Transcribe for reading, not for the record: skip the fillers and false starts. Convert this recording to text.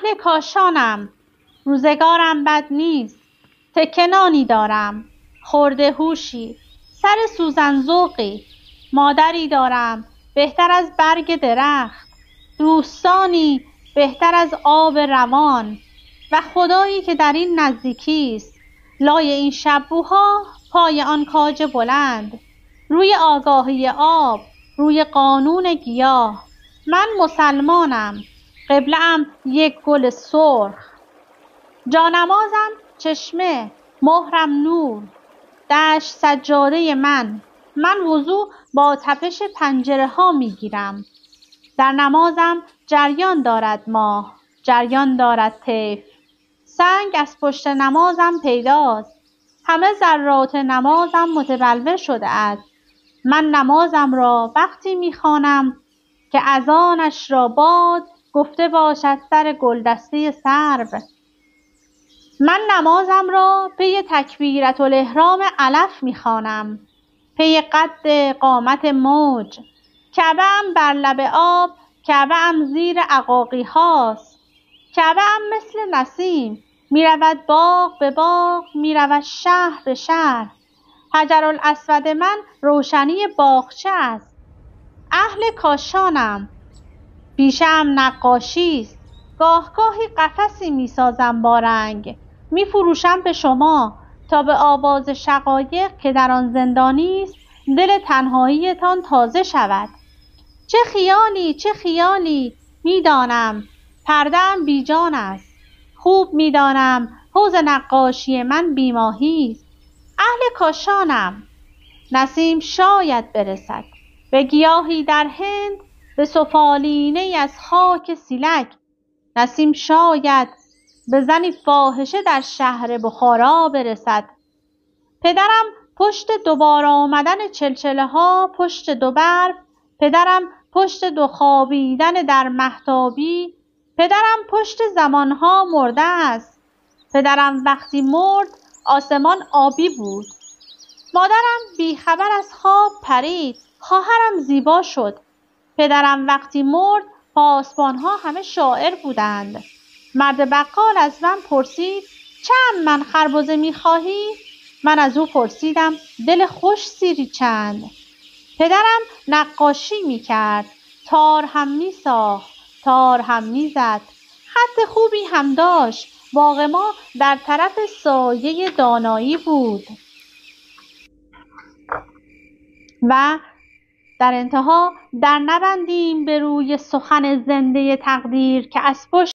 اهل کاشانم، روزگارم بد نیست، تکه نانی دارم، خرده هوشی، سر سوزن ذوقی، مادری دارم بهتر از برگ درخت، دوستانی بهتر از آب روان و خدایی که در این نزدیکی است، لای این شبوها پای آن کاج بلند، روی آگاهی آب، روی قانون گیاه. من مسلمانم، قبله‌ام یک گل سرخ، جانمازم چشمه، مهرم نور، دشت سجاده من وضو با تپش پنجره ها می گیرم. در نمازم جریان دارد ماه، جریان دارد طیف، سنگ از پشت نمازم پیداست، همه ذرات نمازم متبلور شده است. من نمازم را وقتی می خوانم که اذانش را باد گفته باشد سر گلدسته سرو. من نمازم را پی تکبیرة الاحرام علف می خوانم، پی قد قامت موج. کعبه‌ام بر لب آب، کعبه‌ام زیر عقاقی هاست، کعبه‌ام مثل نسیم می رود باغ به باغ، می رود شهر به شهر. حجرالاسود من روشنی باغچه است. اهل کاشانم، پیشه‌ام نقاشی است، گاهی قفسی می سازم با رنگ، می فروشم به شما تا به آواز شقایق که در آن زندانی است دل تنهاییتان تازه شود. چه خیالی، چه خیالی، می دانم پرده‌ام بی جان است، خوب می دانم حوض نقاشی من بی ماهی است. اهل کاشانم، نسیم شاید برسد به گیاهی در هند، به سفالینه‌ای از خاک سیلک. نسیم شاید به زنی فاحشه در شهر بخارا برسد. پدرم پشت دوباره آمدن چلچله ها پشت دو برف، پدرم پشت دو خوابیدن در مهتابی، پدرم پشت زمانها مرده است. پدرم وقتی مرد آسمان آبی بود. مادرم بیخبر از خواب پرید، خواهرم زیبا شد. پدرم وقتی مرد پاسبانها همه شاعر بودند. مرد بقال از من پرسید چند من خربزه می‌خواهی؟ من از او پرسیدم دل خوش سیری چند؟ پدرم نقاشی می‌کرد، تار هم می‌ساخت، تار هم می‌زد، خط خوبی هم داشت. باغ ما در طرف سایه دانایی بود. و در انتها در نبندیم به روی سخن زنده تقدیر که از پشت